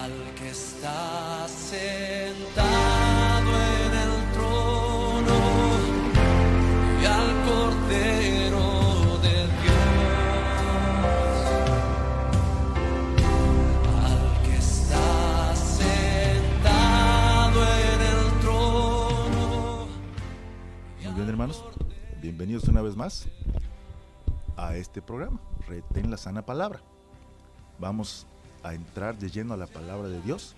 al que está sentado en el trono y al Cordero de Dios, al que está sentado en el trono. Muy bien, hermanos, bienvenidos una vez más a este programa, Retén la Sana Palabra. Vamos a entrar de lleno a la palabra de Dios.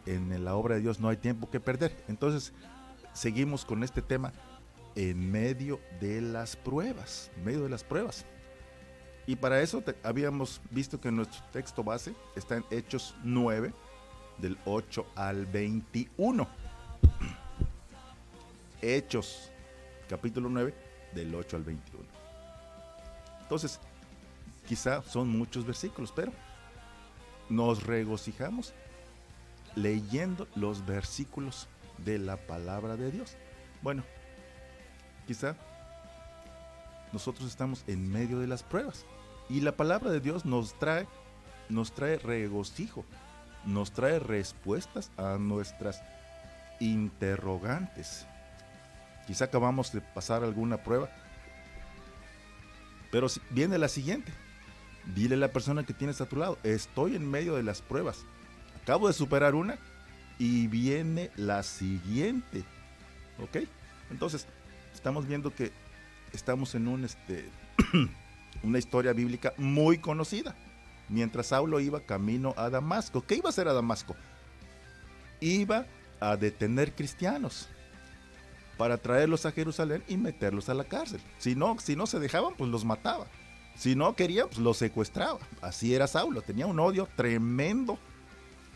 En la obra de Dios no hay tiempo que perder. Entonces, seguimos con este tema en medio de las pruebas. Y para eso habíamos visto que nuestro texto base está en Hechos 9, del 8 al 21. Hechos, capítulo 9, del 8 al 21. Entonces, quizá son muchos versículos, pero nos regocijamos leyendo los versículos de la palabra de Dios. Bueno, quizá nosotros estamos en medio de las pruebas y la palabra de Dios nos trae regocijo, nos trae respuestas a nuestras interrogantes. Quizá acabamos de pasar alguna prueba, pero viene la siguiente. Dile a la persona que tienes a tu lado: estoy en medio de las pruebas, acabo de superar una y viene la siguiente. ¿Ok? Entonces, estamos viendo que estamos en una historia bíblica muy conocida. Mientras Saulo iba camino a Damasco, ¿qué iba a hacer a Damasco? Iba a detener cristianos para traerlos a Jerusalén y meterlos a la cárcel. Si no se dejaban, pues los mataba. Si no querían, pues los secuestraba. Así era Saulo, tenía un odio tremendo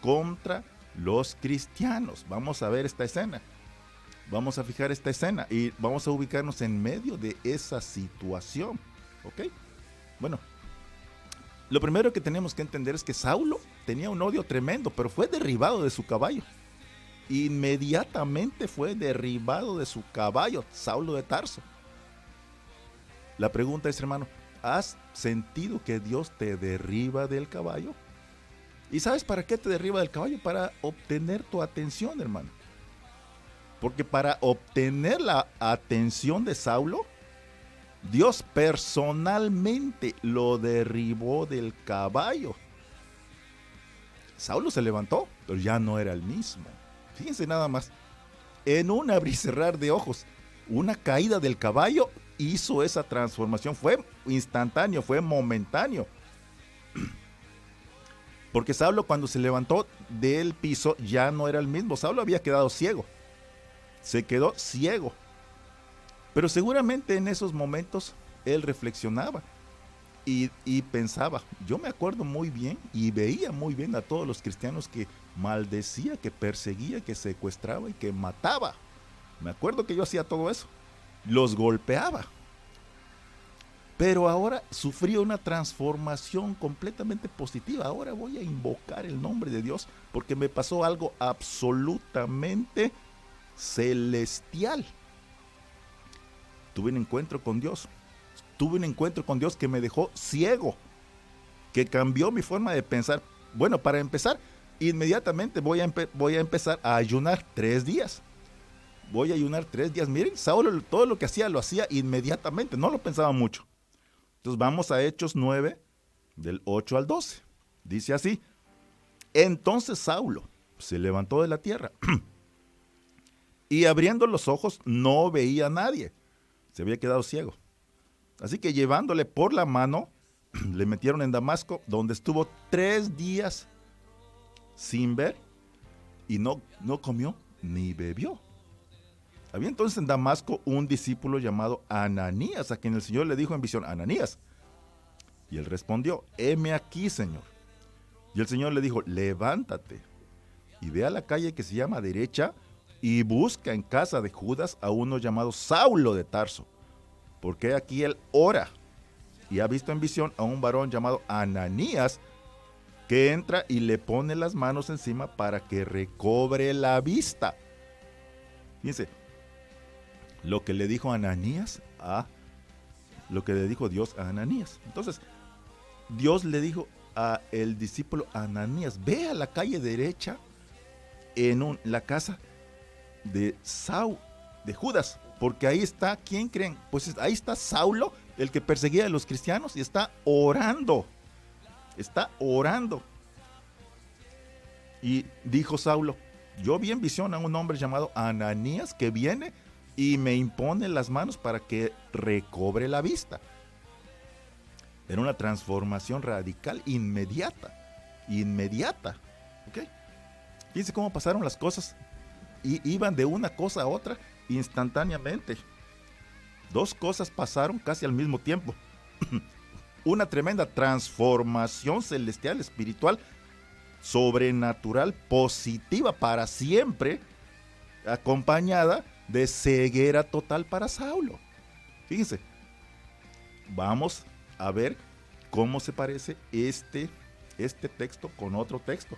contra los cristianos. Vamos a ver esta escena, vamos a fijar esta escena y vamos a ubicarnos en medio de esa situación. ¿Ok? Bueno, lo primero que tenemos que entender es que Saulo tenía un odio tremendo, pero fue derribado de su caballo. Inmediatamente fue derribado de su caballo, Saulo de Tarso. La pregunta es, hermano, ¿has sentido que Dios te derriba del caballo? ¿Y sabes para qué te derriba del caballo? Para obtener tu atención, hermano. Porque para obtener la atención de Saulo, Dios personalmente lo derribó del caballo. Saulo se levantó, pero ya no era el mismo. Fíjense nada más, en un abrir y cerrar de ojos, una caída del caballo hizo esa transformación. Fue instantáneo, fue momentáneo. Porque Saulo, cuando se levantó del piso, ya no era el mismo. Saulo había quedado ciego. Se quedó ciego. Pero seguramente en esos momentos él reflexionaba y pensaba. Yo me acuerdo muy bien y veía muy bien a todos los cristianos que maldecía, que perseguía, que secuestraba y que mataba. Me acuerdo que yo hacía todo eso. Los golpeaba. Pero ahora sufrí una transformación completamente positiva. Ahora voy a invocar el nombre de Dios porque me pasó algo absolutamente celestial. Tuve un encuentro con Dios. Tuve un encuentro con Dios que me dejó ciego, que cambió mi forma de pensar. Bueno, para empezar, inmediatamente voy a empezar a ayunar 3 días. Voy a ayunar 3 días. Miren, Saulo todo lo que hacía lo hacía inmediatamente, no lo pensaba mucho. Entonces vamos a Hechos 9, del 8 al 12. Dice así: entonces Saulo se levantó de la tierra y abriendo los ojos no veía a nadie. Se había quedado ciego. Así que llevándole por la mano, le metieron en Damasco, donde estuvo 3 días sin ver y no comió ni bebió. Había entonces en Damasco un discípulo llamado Ananías, a quien el Señor le dijo en visión: Ananías. Y él respondió: heme aquí, Señor. Y el Señor le dijo: levántate y ve a la calle que se llama Derecha y busca en casa de Judas a uno llamado Saulo de Tarso, porque aquí él ora y ha visto en visión a un varón llamado Ananías que entra y le pone las manos encima para que recobre la vista. Fíjense, lo que le dijo Ananías lo que le dijo Dios a Ananías. Entonces, Dios le dijo a el discípulo Ananías, ve a la calle derecha la casa de de Judas, porque ahí está, ¿quién creen? Pues ahí está Saulo, el que perseguía a los cristianos, y está orando. Y dijo Saulo, yo vi en visión a un hombre llamado Ananías que viene y me impone las manos para que recobre la vista. Era una transformación radical, inmediata. ¿Ok? Fíjense cómo pasaron las cosas. Y iban de una cosa a otra instantáneamente. Dos cosas pasaron casi al mismo tiempo. Una tremenda transformación celestial, espiritual, sobrenatural, positiva para siempre, acompañada de ceguera total para Saulo. Fíjense, vamos a ver cómo se parece este texto con otro texto,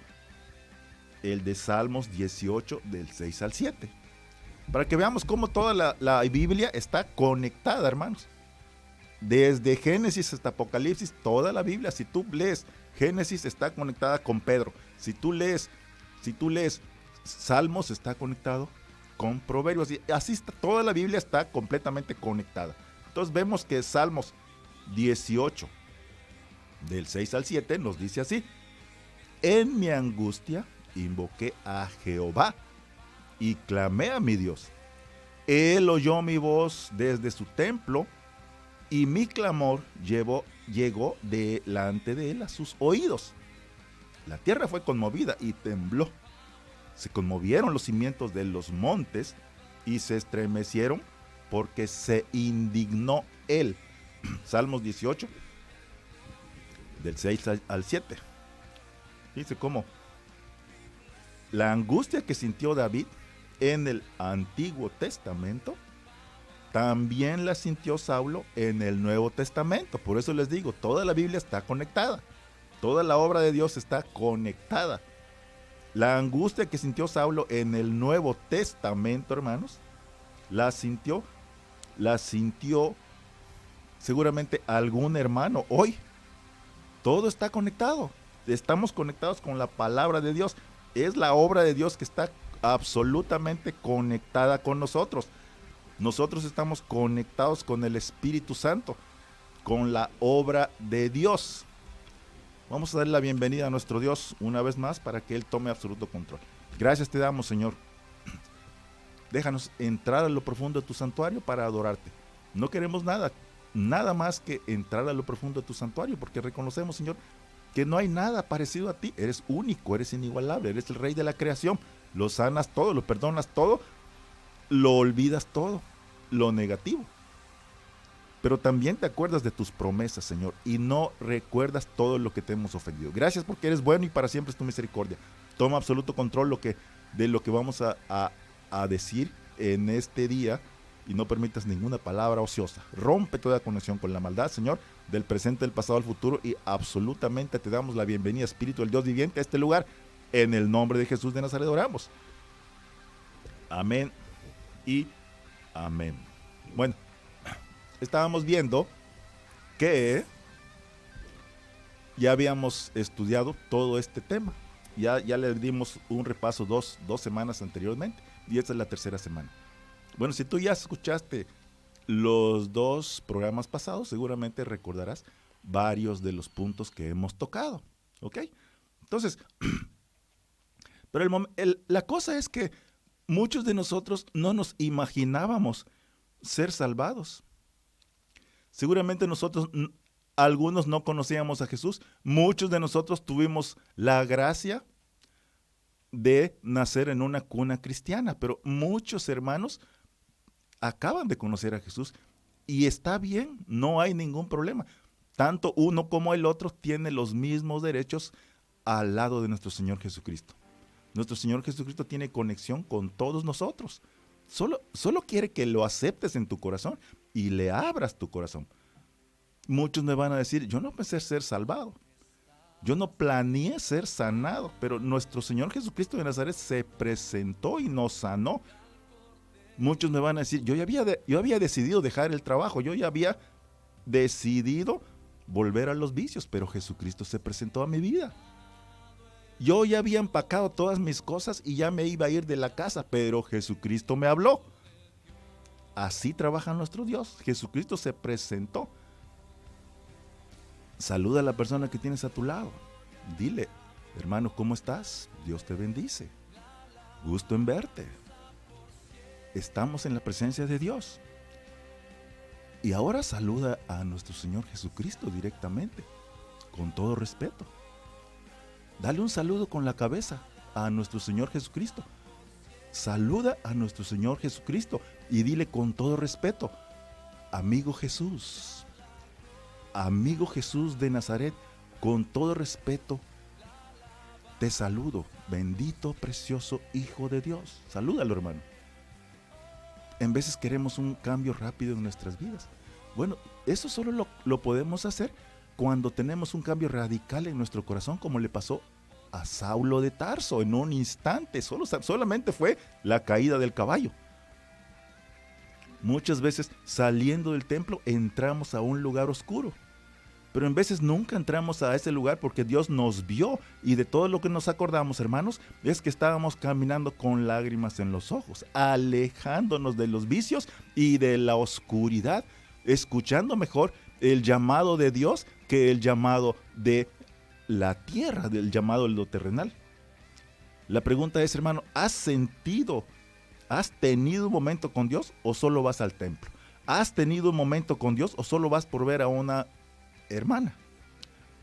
el de Salmos 18 del 6 al 7, para que veamos cómo toda la Biblia está conectada, hermanos. Desde Génesis hasta Apocalipsis, toda la Biblia, si tú lees Génesis, está conectada con Pedro. Si tú lees Salmos, está conectado con Proverbios. Y así está, toda la Biblia está completamente conectada. Entonces vemos que Salmos 18, del 6 al 7, nos dice así: en mi angustia invoqué a Jehová y clamé a mi Dios. Él oyó mi voz desde su templo, y mi clamor llegó delante de él a sus oídos. La tierra fue conmovida y tembló. Se conmovieron los cimientos de los montes y se estremecieron porque se indignó él. Salmos 18, del 6 al 7. Dice cómo la angustia que sintió David en el Antiguo Testamento también la sintió Saulo en el Nuevo Testamento. Por eso les digo, toda la Biblia está conectada. Toda la obra de Dios está conectada. La angustia que sintió Saulo en el Nuevo Testamento, hermanos, la sintió seguramente algún hermano hoy. Todo está conectado. Estamos conectados con la palabra de Dios. Es la obra de Dios que está absolutamente conectada con nosotros. Nosotros estamos conectados con el Espíritu Santo, con la obra de Dios. Vamos a darle la bienvenida a nuestro Dios una vez más para que Él tome absoluto control. Gracias te damos, Señor. Déjanos entrar a lo profundo de tu santuario para adorarte. No queremos nada más que entrar a lo profundo de tu santuario, porque reconocemos, Señor, que no hay nada parecido a ti. Eres único, eres inigualable, eres el Rey de la creación. Lo sanas todo, lo perdonas todo, lo olvidas todo, lo negativo. Pero también te acuerdas de tus promesas, Señor, y no recuerdas todo lo que te hemos ofendido. Gracias porque eres bueno y para siempre es tu misericordia. Toma absoluto control de lo que vamos a decir en este día, y no permitas ninguna palabra ociosa. Rompe toda conexión con la maldad, Señor, del presente, del pasado, al futuro, y absolutamente te damos la bienvenida, Espíritu del Dios viviente, a este lugar. En el nombre de Jesús de Nazaret oramos. Amén y amén. Bueno, estábamos viendo que ya habíamos estudiado todo este tema. Ya le dimos un repaso dos semanas anteriormente, y esta es la tercera semana. Bueno, si tú ya escuchaste los dos programas pasados, seguramente recordarás varios de los puntos que hemos tocado. ¿Ok? Entonces, pero la cosa es que muchos de nosotros no nos imaginábamos ser salvados. Seguramente algunos no conocíamos a Jesús. Muchos de nosotros tuvimos la gracia de nacer en una cuna cristiana, pero muchos hermanos acaban de conocer a Jesús y está bien, no hay ningún problema. Tanto uno como el otro tienen los mismos derechos al lado de nuestro Señor Jesucristo. Nuestro Señor Jesucristo tiene conexión con todos nosotros. Solo quiere que lo aceptes en tu corazón y le abras tu corazón. Muchos me van a decir, yo no pensé ser salvado. Yo no planeé ser sanado, pero nuestro Señor Jesucristo de Nazaret se presentó y nos sanó. Muchos me van a decir, yo había decidido dejar el trabajo, yo ya había decidido volver a los vicios, pero Jesucristo se presentó a mi vida. Yo ya había empacado todas mis cosas y ya me iba a ir de la casa, pero Jesucristo me habló. Así trabaja nuestro Dios. Jesucristo se presentó. Saluda a la persona que tienes a tu lado. Dile, hermano, ¿cómo estás? Dios te bendice. Gusto en verte. Estamos en la presencia de Dios. Y ahora saluda a nuestro Señor Jesucristo directamente, con todo respeto. Dale un saludo con la cabeza a nuestro Señor Jesucristo. Saluda a nuestro Señor Jesucristo y dile con todo respeto, amigo Jesús de Nazaret, con todo respeto, te saludo, bendito, precioso Hijo de Dios. Salúdalo, hermano. En veces queremos un cambio rápido en nuestras vidas. Bueno, eso solo lo podemos hacer cuando tenemos un cambio radical en nuestro corazón, como le pasó a Saulo de Tarso en un instante. Solamente fue la caída del caballo. Muchas veces saliendo del templo entramos a un lugar oscuro, pero en veces nunca entramos a ese lugar porque Dios nos vio, y de todo lo que nos acordamos, hermanos, es que estábamos caminando con lágrimas en los ojos, alejándonos de los vicios y de la oscuridad, escuchando mejor el llamado de Dios que el llamado de la tierra, del llamado de lo terrenal. La pregunta es, hermano, ¿has tenido un momento con Dios o solo vas al templo? ¿Has tenido un momento con Dios o solo vas por ver a una hermana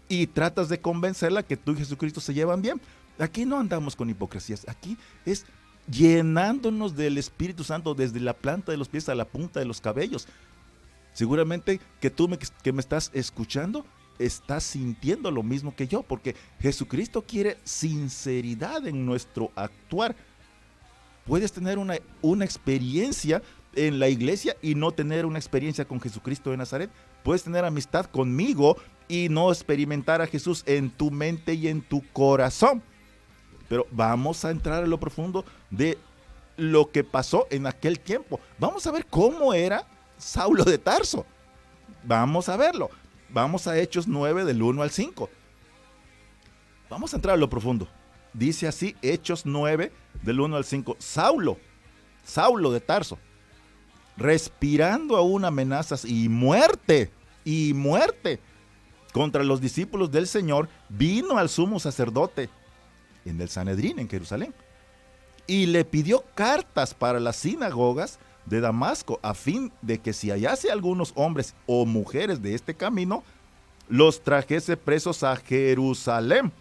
y tratas de convencerla que tú y Jesucristo se llevan bien? Aquí no andamos con hipocresías, aquí es llenándonos del Espíritu Santo desde la planta de los pies a la punta de los cabellos. Seguramente que tú que me estás escuchando estás sintiendo lo mismo que yo, porque Jesucristo quiere sinceridad en nuestro actuar. Puedes tener una experiencia en la iglesia y no tener una experiencia con Jesucristo de Nazaret. Puedes tener amistad conmigo y no experimentar a Jesús en tu mente y en tu corazón. Pero vamos a entrar a lo profundo de lo que pasó en aquel tiempo. Vamos a ver cómo era Saulo de Tarso. Vamos a verlo. Vamos a Hechos 9 del 1 al 5. Vamos a entrar a lo profundo. Dice así Hechos 9 del 1 al 5. Saulo de Tarso, respirando aún amenazas y muerte contra los discípulos del Señor, vino al sumo sacerdote en el Sanedrín en Jerusalén y le pidió cartas para las sinagogas de Damasco, a fin de que si hallase algunos hombres o mujeres de este camino, los trajese presos a Jerusalén.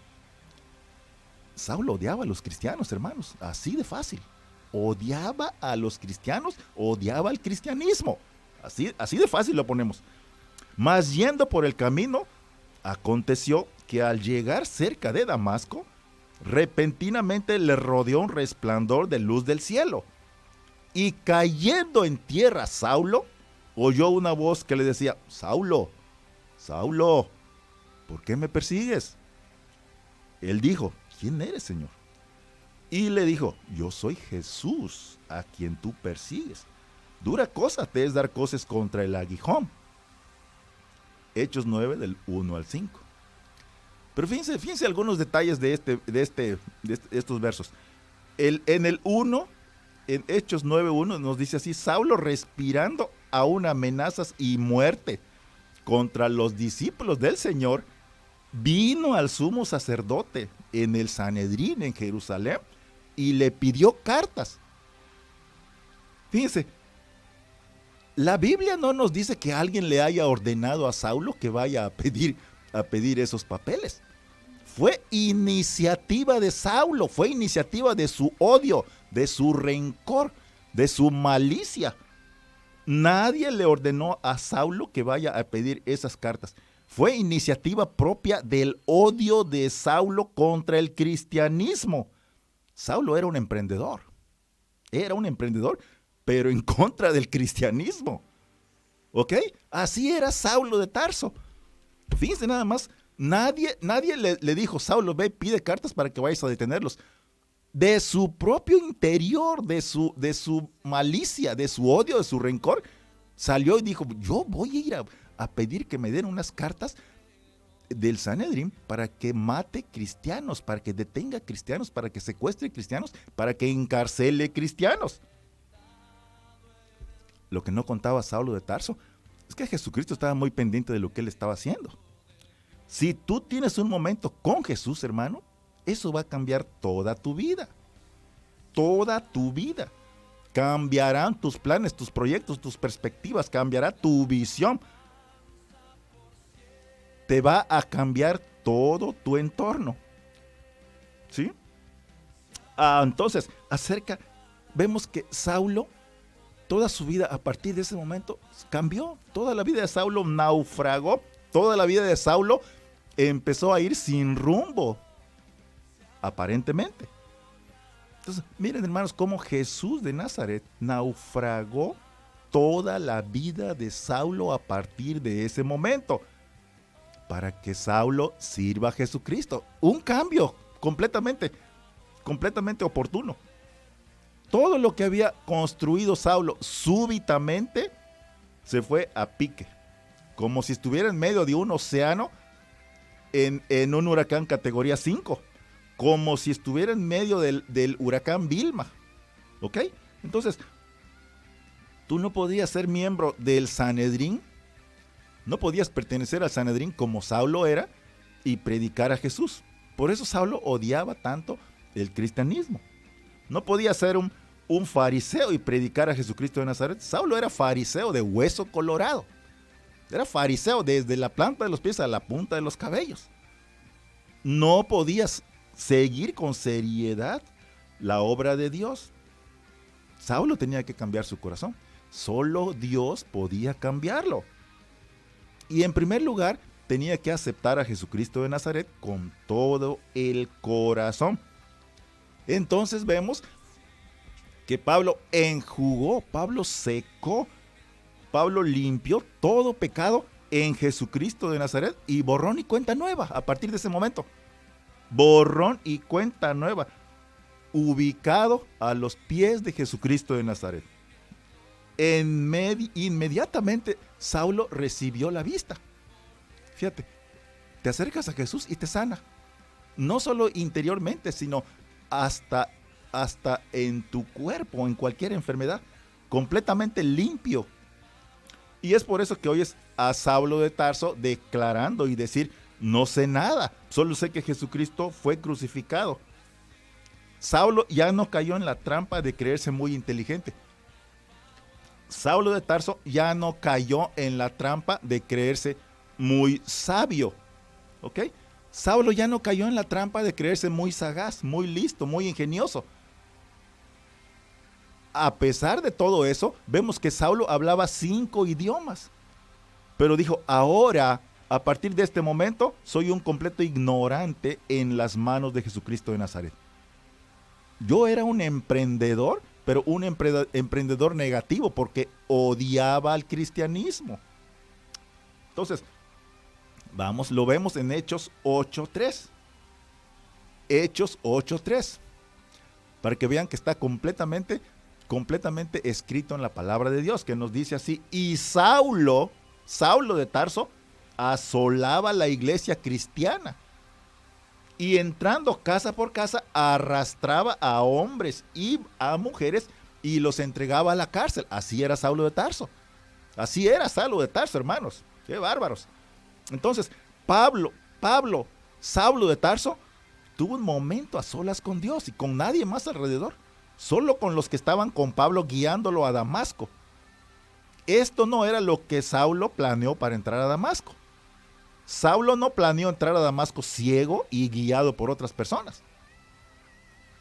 Saulo odiaba a los cristianos, hermanos, así de fácil. Odiaba a los cristianos, odiaba al cristianismo. Así de fácil lo ponemos. Mas yendo por el camino, aconteció que al llegar cerca de Damasco, repentinamente le rodeó un resplandor de luz del cielo. Y cayendo en tierra Saulo, oyó una voz que le decía, Saulo, Saulo, ¿por qué me persigues? Él dijo, ¿quién eres, Señor? Y le dijo, yo soy Jesús, a quien tú persigues. Dura cosa te es dar coces contra el aguijón. Hechos 9 del 1 al 5. Pero fíjense algunos detalles de estos versos. En el 1, en Hechos 9:1 nos dice así, Saulo respirando aún amenazas y muerte contra los discípulos del Señor, vino al sumo sacerdote en el Sanedrín en Jerusalén y le pidió cartas. Fíjense, la Biblia no nos dice que alguien le haya ordenado a Saulo que vaya a pedir esos papeles. Fue iniciativa de Saulo, fue iniciativa de su odio, de su rencor, de su malicia. Nadie le ordenó a Saulo que vaya a pedir esas cartas. Fue iniciativa propia del odio de Saulo contra el cristianismo. Saulo era un emprendedor, pero en contra del cristianismo. ¿Ok? Así era Saulo de Tarso. Fíjense nada más, nadie le dijo, Saulo, ve, pide cartas para que vayas a detenerlos. De su propio interior, de su malicia, de su odio, de su rencor, salió y dijo, yo voy a ir a pedir que me den unas cartas del Sanedrín para que mate cristianos, para que detenga cristianos, para que secuestre cristianos, para que encarcele cristianos. Lo que no contaba Saulo de Tarso es que Jesucristo estaba muy pendiente de lo que él estaba haciendo. Si tú tienes un momento con Jesús, hermano, eso va a cambiar toda tu vida. Toda tu vida. Cambiarán tus planes, tus proyectos, tus perspectivas, cambiará tu visión. Te va a cambiar todo tu entorno. ¿Sí? Entonces, vemos que Saulo, toda su vida a partir de ese momento cambió. Toda la vida de Saulo naufragó. Toda la vida de Saulo empezó a ir sin rumbo, aparentemente. Entonces, miren, hermanos, cómo Jesús de Nazaret naufragó toda la vida de Saulo a partir de ese momento, para que Saulo sirva a Jesucristo. Un cambio completamente oportuno. Todo lo que había construido Saulo súbitamente se fue a pique, como si estuviera en medio de un océano en un huracán categoría 5, como si estuviera en medio del huracán Vilma. ¿Ok? Entonces, tú no podías ser miembro del Sanedrín, no podías pertenecer al Sanedrín como Saulo era y predicar a Jesús. Por eso Saulo odiaba tanto el cristianismo. No podía ser un fariseo y predicar a Jesucristo de Nazaret. Saulo era fariseo de hueso colorado. Era fariseo desde la planta de los pies a la punta de los cabellos. No podías seguir con seriedad la obra de Dios. Saulo tenía que cambiar su corazón. Solo Dios podía cambiarlo. Y en primer lugar, tenía que aceptar a Jesucristo de Nazaret con todo el corazón. Entonces vemos que Pablo enjugó, Pablo secó, Pablo limpió todo pecado en Jesucristo de Nazaret y borrón y cuenta nueva a partir de ese momento. Borrón y cuenta nueva, ubicado a los pies de Jesucristo de Nazaret. Inmediatamente Saulo recibió la vista. Fíjate, te acercas a Jesús y te sana. No solo interiormente, sino hasta en tu cuerpo, en cualquier enfermedad, completamente limpio. Y es por eso que oyes a Saulo de Tarso declarando y decir: no sé nada, solo sé que Jesucristo fue crucificado. Saulo ya no cayó en la trampa de creerse muy inteligente. Saulo de Tarso ya no cayó en la trampa de creerse muy sabio. ¿Ok? Saulo ya no cayó en la trampa de creerse muy sagaz, muy listo, muy ingenioso. A pesar de todo eso, vemos que Saulo hablaba 5 idiomas. Pero dijo: ahora, a partir de este momento, soy un completo ignorante en las manos de Jesucristo de Nazaret. Yo era un emprendedor, pero un emprendedor negativo, porque odiaba al cristianismo. Entonces, lo vemos en Hechos 8:3. Hechos 8:3. Para que vean que está completamente escrito en la palabra de Dios, que nos dice así: y Saulo de Tarso, asolaba la iglesia cristiana, y entrando casa por casa, arrastraba a hombres y a mujeres y los entregaba a la cárcel. Así era Saulo de Tarso. Así era Saulo de Tarso, hermanos. ¡Qué bárbaros! Entonces, Saulo de Tarso, tuvo un momento a solas con Dios y con nadie más alrededor. Solo con los que estaban con Pablo guiándolo a Damasco. Esto no era lo que Saulo planeó para entrar a Damasco. Saulo no planeó entrar a Damasco ciego y guiado por otras personas.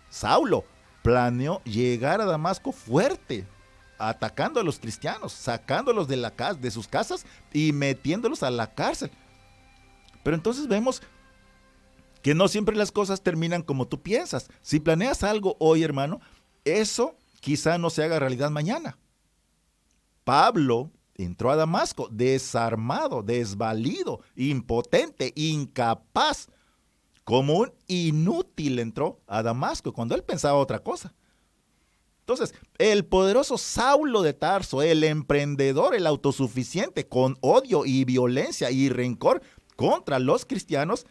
Saulo planeó llegar a Damasco fuerte, atacando a los cristianos, sacándolos de sus casas y metiéndolos a la cárcel. Pero entonces vemos que no siempre las cosas terminan como tú piensas. Si planeas algo hoy, hermano, eso quizá no se haga realidad mañana. Pablo entró a Damasco desarmado, desvalido, impotente, incapaz. Como un inútil entró a Damasco cuando él pensaba otra cosa. Entonces, el poderoso Saulo de Tarso, el emprendedor, el autosuficiente, con odio y violencia y rencor, contra los cristianos,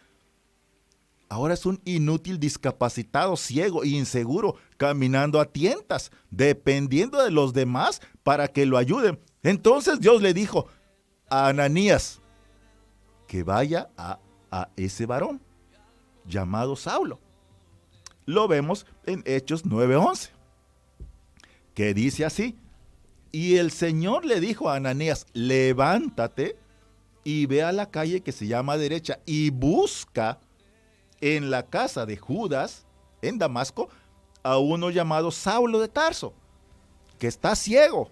ahora es un inútil, discapacitado, ciego e inseguro, caminando a tientas, dependiendo de los demás para que lo ayuden. Entonces Dios le dijo a Ananías que vaya a ese varón llamado Saulo. Lo vemos en Hechos 9:11, que dice así: y el Señor le dijo a Ananías, levántate y ve a la calle que se llama Derecha y busca en la casa de Judas, en Damasco, a uno llamado Saulo de Tarso, que está ciego,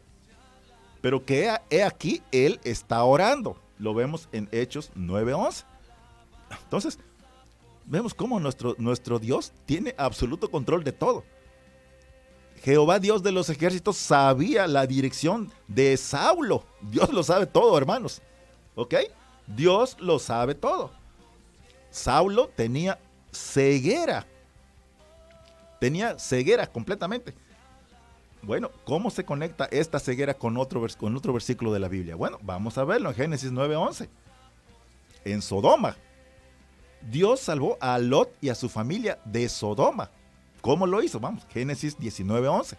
pero que he aquí, él está orando. Lo vemos en Hechos 9:11. Entonces, vemos cómo nuestro Dios tiene absoluto control de todo. Jehová, Dios de los ejércitos, sabía la dirección de Saulo. Dios lo sabe todo, hermanos. ¿Ok? Dios lo sabe todo. Saulo tenía ceguera. Tenía ceguera completamente. Bueno, ¿cómo se conecta esta ceguera con otro versículo de la Biblia? Bueno, vamos a verlo en Génesis 9:11. En Sodoma, Dios salvó a Lot y a su familia de Sodoma. ¿Cómo lo hizo? Vamos, Génesis 19:11.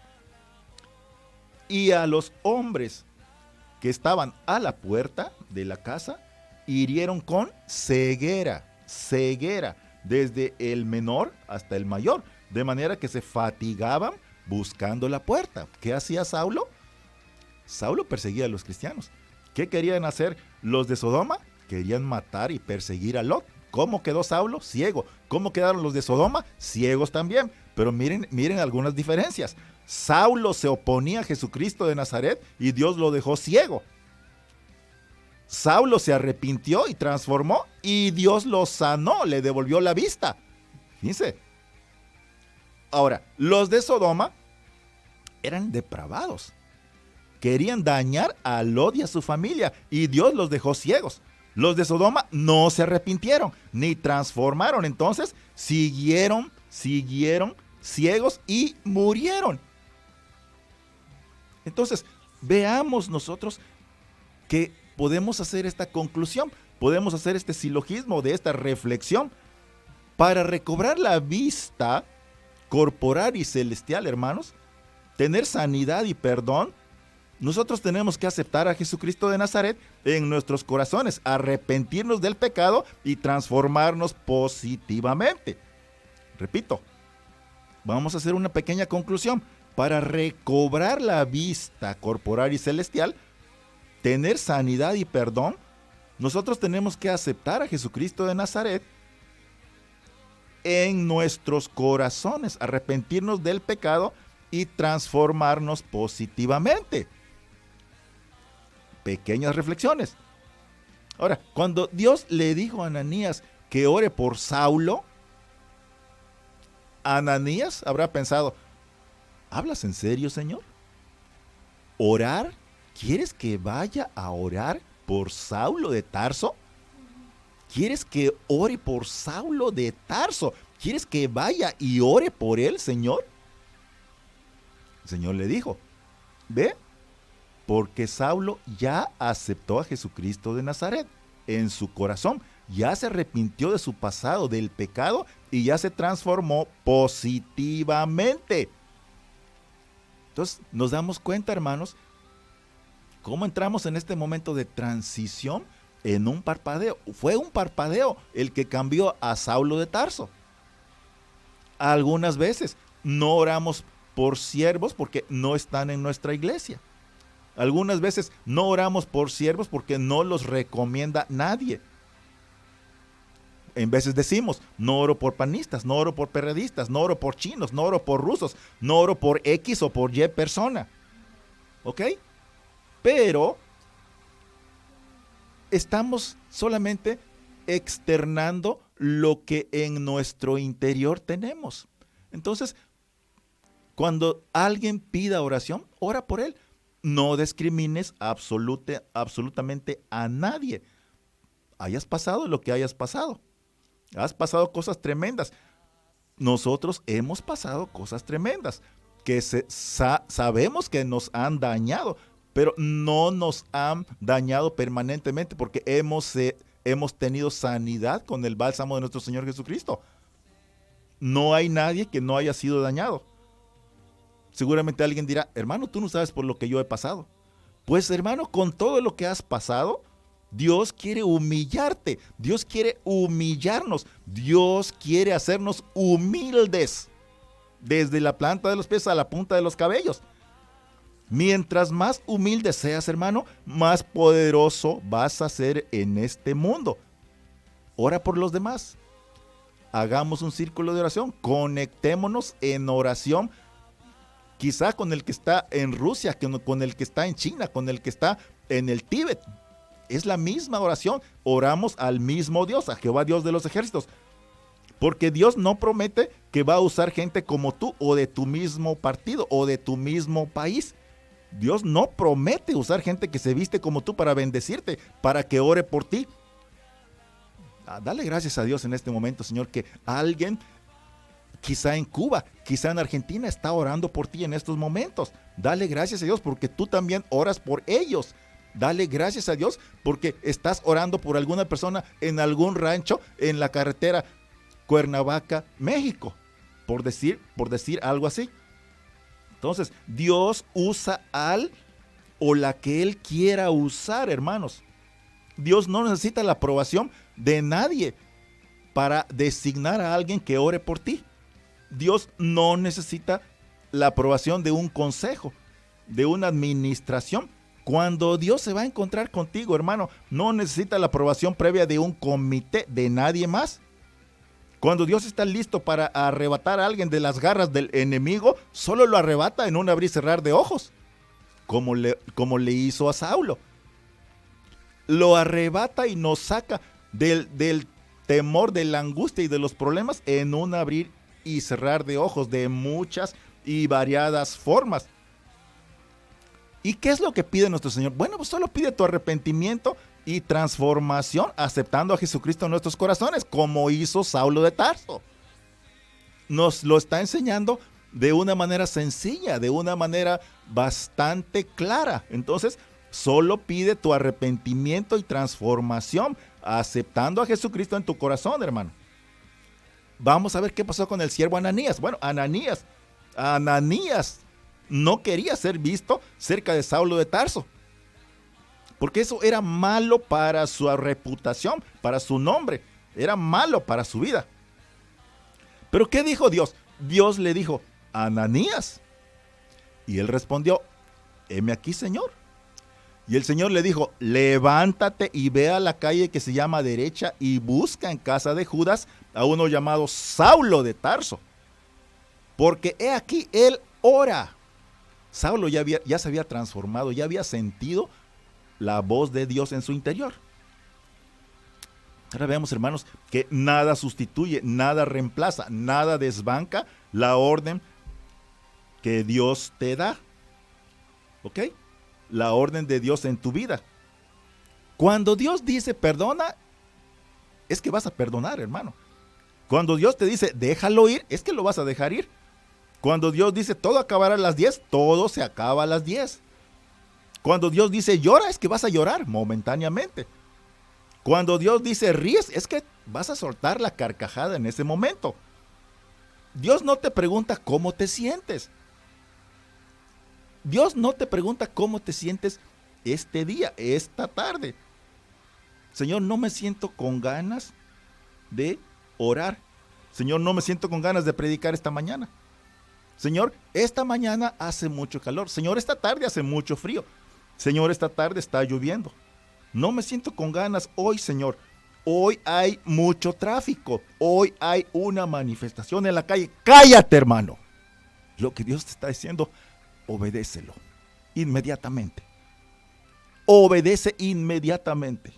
Y a los hombres que estaban a la puerta de la casa hirieron con ceguera, desde el menor hasta el mayor, de manera que se fatigaban buscando la puerta. ¿Qué hacía Saulo? Saulo perseguía a los cristianos. ¿Qué querían hacer los de Sodoma? Querían matar y perseguir a Lot. ¿Cómo quedó Saulo? Ciego. ¿Cómo quedaron los de Sodoma? Ciegos también. Pero miren algunas diferencias. Saulo se oponía a Jesucristo de Nazaret y Dios lo dejó ciego. Saulo se arrepintió y transformó y Dios lo sanó, le devolvió la vista. Fíjense. Ahora, los de Sodoma eran depravados. Querían dañar a Lot y a su familia y Dios los dejó ciegos. Los de Sodoma no se arrepintieron ni transformaron, entonces siguieron ciegos y murieron. Entonces, veamos nosotros que podemos hacer esta conclusión, podemos hacer este silogismo de esta reflexión. Para recobrar la vista corporal y celestial, hermanos, tener sanidad y perdón, nosotros tenemos que aceptar a Jesucristo de Nazaret en nuestros corazones, arrepentirnos del pecado y transformarnos positivamente. Repito, vamos a hacer una pequeña conclusión. Para recobrar la vista corporal y celestial, tener sanidad y perdón, nosotros tenemos que aceptar a Jesucristo de Nazaret en nuestros corazones, arrepentirnos del pecado y transformarnos positivamente. Pequeñas reflexiones. Ahora, cuando Dios le dijo a Ananías que ore por Saulo, Ananías habrá pensado, ¿hablas en serio, Señor? ¿Orar? ¿Quieres que vaya a orar por Saulo de Tarso? ¿Quieres que ore por Saulo de Tarso? ¿Quieres que vaya y ore por él, Señor? El Señor le dijo, ve, porque Saulo ya aceptó a Jesucristo de Nazaret en su corazón, ya se arrepintió de su pasado, del pecado, y ya se transformó positivamente. Entonces, nos damos cuenta, hermanos, cómo entramos en este momento de transición en un parpadeo. Fue un parpadeo el que cambió a Saulo de Tarso. Algunas veces no oramos por siervos porque no están en nuestra iglesia. Algunas veces no oramos por siervos porque no los recomienda nadie. En veces decimos, no oro por panistas, no oro por perredistas, no oro por chinos, no oro por rusos, no oro por X o por Y persona. ¿Ok? Pero estamos solamente externando lo que en nuestro interior tenemos. Entonces, cuando alguien pida oración, ora por él. No discrimines absolutamente a nadie. Hayas pasado lo que hayas pasado. Has pasado cosas tremendas. Nosotros hemos pasado cosas tremendas que sabemos que nos han dañado, pero no nos han dañado permanentemente porque hemos hemos tenido sanidad con el bálsamo de nuestro Señor Jesucristo. No hay nadie que no haya sido dañado. Seguramente alguien dirá, hermano, tú no sabes por lo que yo he pasado. Pues hermano, con todo lo que has pasado, Dios quiere humillarte, Dios quiere humillarnos, Dios quiere hacernos humildes, desde la planta de los pies a la punta de los cabellos. Mientras más humilde seas, hermano, más poderoso vas a ser en este mundo. Ora por los demás. Hagamos un círculo de oración, conectémonos en oración, quizá con el que está en Rusia, con el que está en China, con el que está en el Tíbet. Es la misma oración, oramos al mismo Dios, a Jehová Dios de los ejércitos. Porque Dios no promete que va a usar gente como tú o de tu mismo partido o de tu mismo país. Dios no promete usar gente que se viste como tú para bendecirte, para que ore por ti. Dale gracias a Dios en este momento, Señor, que alguien, quizá en Cuba, quizá en Argentina, está orando por ti en estos momentos. Dale gracias a Dios porque tú también oras por ellos. Dale gracias a Dios porque estás orando por alguna persona en algún rancho en la carretera Cuernavaca, México, por decir algo así. Entonces, Dios usa al o la que Él quiera usar, hermanos. Dios no necesita la aprobación de nadie para designar a alguien que ore por ti. Dios no necesita la aprobación de un consejo, de una administración. Cuando Dios se va a encontrar contigo, hermano, no necesita la aprobación previa de un comité, de nadie más. Cuando Dios está listo para arrebatar a alguien de las garras del enemigo, solo lo arrebata en un abrir y cerrar de ojos, como le hizo a Saulo. Lo arrebata y nos saca del temor, de la angustia y de los problemas en un abrir y cerrar de ojos, de muchas y variadas formas. ¿Y qué es lo que pide nuestro Señor? Bueno, pues solo pide tu arrepentimiento y transformación, aceptando a Jesucristo en nuestros corazones, como hizo Saulo de Tarso. Nos lo está enseñando de una manera sencilla, de una manera bastante clara. Entonces, solo pide tu arrepentimiento y transformación, aceptando a Jesucristo en tu corazón, hermano. Vamos a ver qué pasó con el siervo Ananías. Bueno, Ananías no quería ser visto cerca de Saulo de Tarso, porque eso era malo para su reputación, para su nombre, era malo para su vida. Pero ¿qué dijo Dios? Dios le dijo, Ananías. Y él respondió, heme aquí, Señor. Y el Señor le dijo, levántate y ve a la calle que se llama Derecha y busca en casa de Judas a uno llamado Saulo de Tarso, porque he aquí él ora. Saulo ya se había transformado, ya había sentido la voz de Dios en su interior. Ahora veamos, hermanos, que nada sustituye, nada reemplaza, nada desbanca la orden que Dios te da. ¿Ok? La orden de Dios en tu vida. Cuando Dios dice perdona, es que vas a perdonar, hermano. Cuando Dios te dice déjalo ir, es que lo vas a dejar ir. Cuando Dios dice todo acabará a las 10, todo se acaba a las 10. Cuando Dios dice llora, es que vas a llorar momentáneamente. Cuando Dios dice ríes, es que vas a soltar la carcajada en ese momento. Dios no te pregunta cómo te sientes. Dios no te pregunta cómo te sientes este día, esta tarde. Señor, no me siento con ganas de orar. Señor, no me siento con ganas de predicar esta mañana. Señor, esta mañana hace mucho calor. Señor, esta tarde hace mucho frío. Señor, esta tarde está lloviendo. No me siento con ganas hoy, Señor. Hoy hay mucho tráfico. Hoy hay una manifestación en la calle. ¡Cállate, hermano! Lo que Dios te está diciendo, obedécelo inmediatamente. Obedece inmediatamente.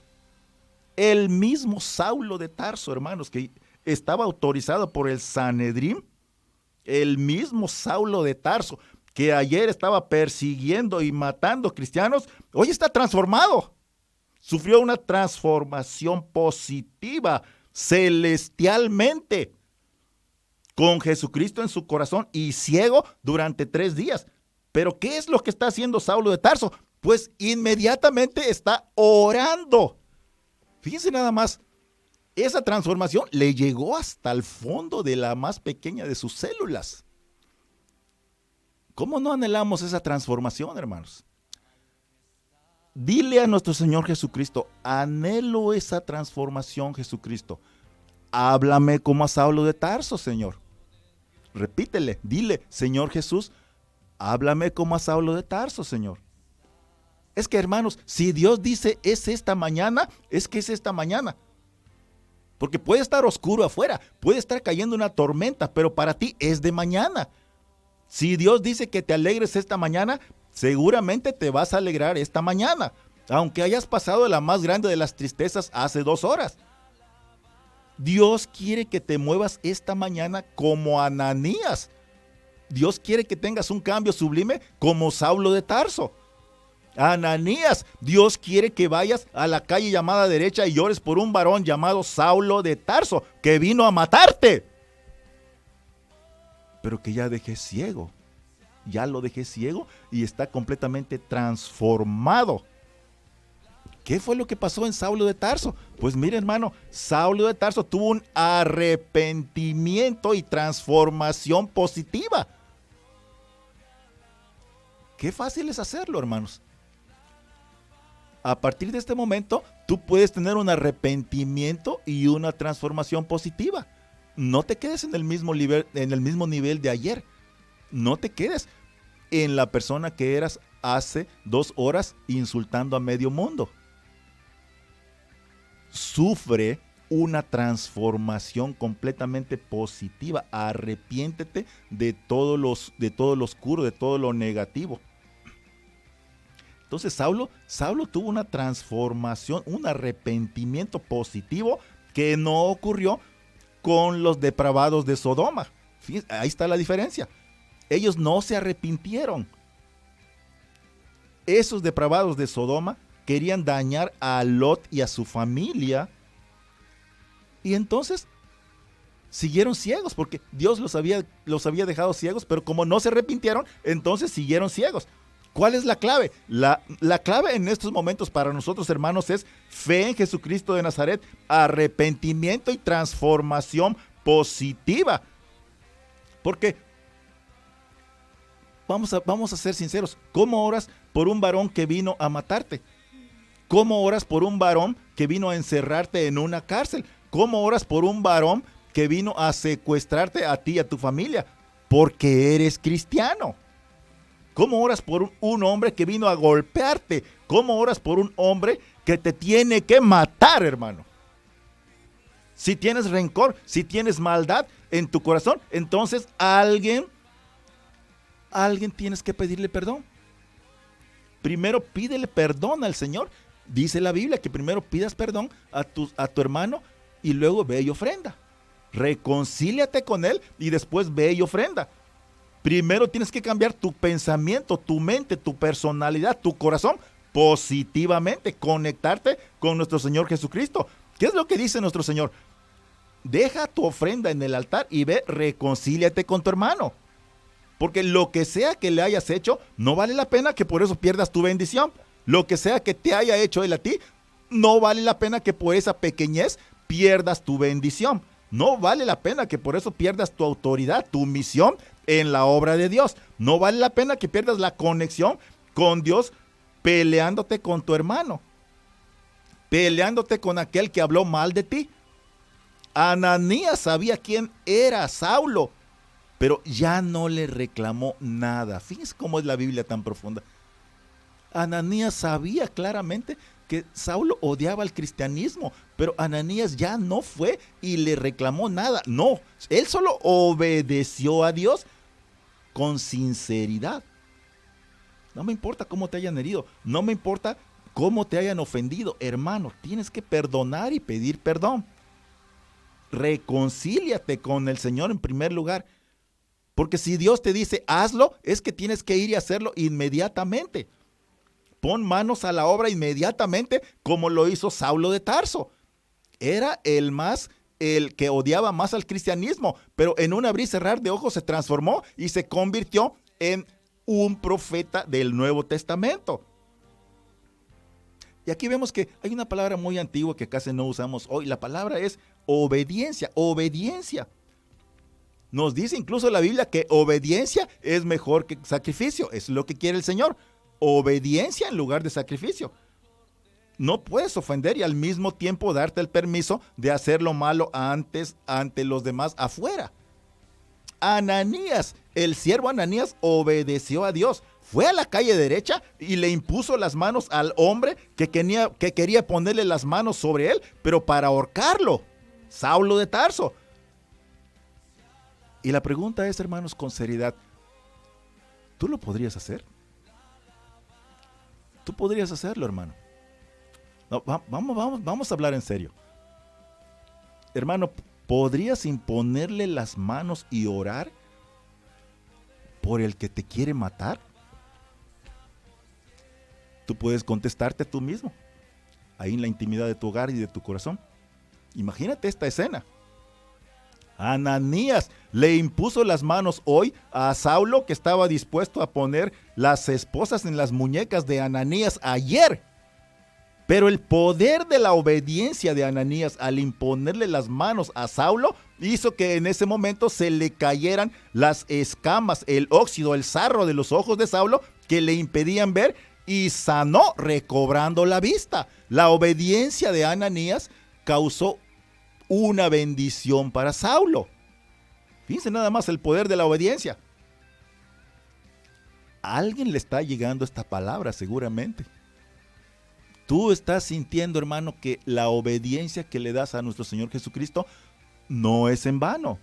El mismo Saulo de Tarso, hermanos, que estaba autorizado por el Sanedrín, el mismo Saulo de Tarso, que ayer estaba persiguiendo y matando cristianos, hoy está transformado. Sufrió una transformación positiva, celestialmente, con Jesucristo en su corazón y ciego durante 3 días. Pero ¿qué es lo que está haciendo Saulo de Tarso? Pues inmediatamente está orando. Fíjense nada más, esa transformación le llegó hasta el fondo de la más pequeña de sus células. ¿Cómo no anhelamos esa transformación, hermanos? Dile a nuestro Señor Jesucristo, anhelo esa transformación, Jesucristo. Háblame como a Saulo de Tarso, Señor. Repítele, dile, Señor Jesús, háblame como a Saulo de Tarso, Señor. Es que, hermanos, si Dios dice es esta mañana, es que es esta mañana. Porque puede estar oscuro afuera, puede estar cayendo una tormenta, pero para ti es de mañana. Si Dios dice que te alegres esta mañana, seguramente te vas a alegrar esta mañana, aunque hayas pasado la más grande de las tristezas hace 2 horas. Dios quiere que te muevas esta mañana como Ananías. Dios quiere que tengas un cambio sublime como Saulo de Tarso. Ananías, Dios quiere que vayas a la calle llamada derecha y llores por un varón llamado Saulo de Tarso, que vino a matarte. Pero que ya dejé ciego. Ya lo dejé ciego y está completamente transformado. ¿Qué fue lo que pasó en Saulo de Tarso? Pues mire, hermano, Saulo de Tarso tuvo un arrepentimiento y transformación positiva. Qué fácil es hacerlo, hermanos. A partir de este momento, tú puedes tener un arrepentimiento y una transformación positiva. No te quedes en el mismo nivel de ayer. No te quedes en la persona que eras hace 2 horas insultando a medio mundo. Sufre una transformación completamente positiva. Arrepiéntete de todo lo oscuro, de todo lo negativo. Entonces Saulo tuvo una transformación, un arrepentimiento positivo que no ocurrió con los depravados de Sodoma. Fíjense, ahí está la diferencia. Ellos no se arrepintieron. Esos depravados de Sodoma querían dañar a Lot y a su familia. Y entonces siguieron ciegos, porque Dios los había dejado ciegos, pero como no se arrepintieron, entonces siguieron ciegos. ¿Cuál es la clave? La clave en estos momentos para nosotros, hermanos, es fe en Jesucristo de Nazaret, arrepentimiento y transformación positiva. Porque vamos a ser sinceros, ¿cómo oras por un varón que vino a matarte? ¿Cómo oras por un varón que vino a encerrarte en una cárcel? ¿Cómo oras por un varón que vino a secuestrarte a ti y a tu familia? Porque eres cristiano. ¿Cómo oras por un hombre que vino a golpearte? ¿Cómo oras por un hombre que te tiene que matar, hermano? Si tienes rencor, si tienes maldad en tu corazón, entonces alguien tienes que pedirle perdón. Primero pídele perdón al Señor. Dice la Biblia que primero pidas perdón a tu hermano y luego ve y ofrenda. Reconcíliate con él y después ve y ofrenda. Primero tienes que cambiar tu pensamiento, tu mente, tu personalidad, tu corazón positivamente, conectarte con nuestro Señor Jesucristo. ¿Qué es lo que dice nuestro Señor? Deja tu ofrenda en el altar y ve, reconcíliate con tu hermano. Porque lo que sea que le hayas hecho, no vale la pena que por eso pierdas tu bendición. Lo que sea que te haya hecho él a ti, no vale la pena que por esa pequeñez pierdas tu bendición. No vale la pena que por eso pierdas tu autoridad, tu misión en la obra de Dios. No vale la pena que pierdas la conexión con Dios peleándote con tu hermano, peleándote con aquel que habló mal de ti. Ananías sabía quién era Saulo, pero ya no le reclamó nada. Fíjense cómo es la Biblia tan profunda. Ananías sabía claramente que Saulo odiaba el cristianismo, pero Ananías ya no fue y le reclamó nada. No, él solo obedeció a Dios con sinceridad. No me importa cómo te hayan herido, no me importa cómo te hayan ofendido, hermano, tienes que perdonar y pedir perdón. Reconcíliate con el Señor en primer lugar, porque si Dios te dice hazlo, es que tienes que ir y hacerlo inmediatamente. Pon manos a la obra inmediatamente, como lo hizo Saulo de Tarso. Era el que odiaba más al cristianismo, pero en un abrir y cerrar de ojos se transformó y se convirtió en un profeta del Nuevo Testamento. Y aquí vemos que hay una palabra muy antigua que casi no usamos hoy. La palabra es obediencia, obediencia. Nos dice incluso la Biblia que obediencia es mejor que sacrificio. Es lo que quiere el Señor. Obediencia en lugar de sacrificio. No puedes ofender y al mismo tiempo darte el permiso de hacer lo malo antes ante los demás afuera. Ananías, el siervo Ananías obedeció a Dios. Fue a la calle derecha y le impuso las manos al hombre que quería ponerle las manos sobre él, pero para ahorcarlo. Saulo de Tarso. Y la pregunta es, hermanos, con seriedad, ¿tú lo podrías hacer? ¿Tú podrías hacerlo, hermano? No, vamos a hablar en serio. Hermano, ¿podrías imponerle las manos y orar por el que te quiere matar? Tú puedes contestarte a tú mismo, ahí en la intimidad de tu hogar y de tu corazón. Imagínate esta escena. Ananías le impuso las manos hoy a Saulo, que estaba dispuesto a poner las esposas en las muñecas de Ananías ayer. Pero el poder de la obediencia de Ananías al imponerle las manos a Saulo hizo que en ese momento se le cayeran las escamas, el óxido, el sarro de los ojos de Saulo que le impedían ver, y sanó recobrando la vista. La obediencia de Ananías causó una bendición para Saulo. Fíjense nada más el poder de la obediencia. A alguien le está llegando esta palabra seguramente. Tú estás sintiendo, hermano, que la obediencia que le das a nuestro Señor Jesucristo no es en vano.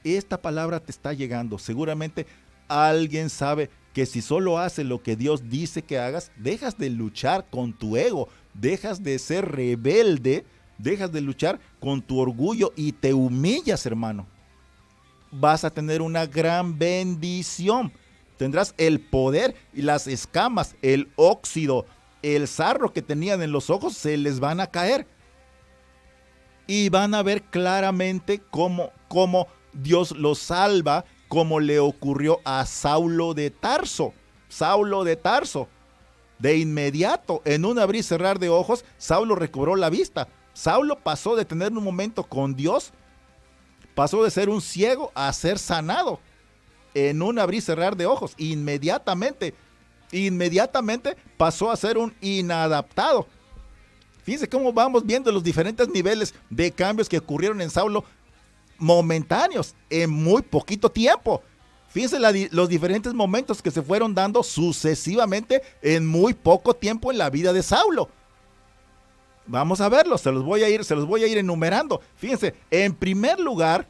Esta palabra te está llegando. Seguramente alguien sabe que si solo haces lo que Dios dice que hagas, dejas de luchar con tu ego, dejas de ser rebelde, dejas de luchar con tu orgullo y te humillas, hermano. Vas a tener una gran bendición. Tendrás el poder y las escamas, el óxido, el sarro que tenían en los ojos se les van a caer. Y van a ver claramente cómo Dios los salva, como le ocurrió a Saulo de Tarso. Saulo de Tarso. De inmediato, en un abrir y cerrar de ojos, Saulo recobró la vista. Saulo pasó de tener un momento con Dios, pasó de ser un ciego a ser sanado. En un abrir y cerrar de ojos, inmediatamente pasó a ser un inadaptado. Fíjense cómo vamos viendo los diferentes niveles de cambios que ocurrieron en Saulo, momentáneos, en muy poquito tiempo. Fíjense los diferentes momentos que se fueron dando sucesivamente en muy poco tiempo en la vida de Saulo. Vamos a verlos, se los voy a ir enumerando. Fíjense, en primer lugar,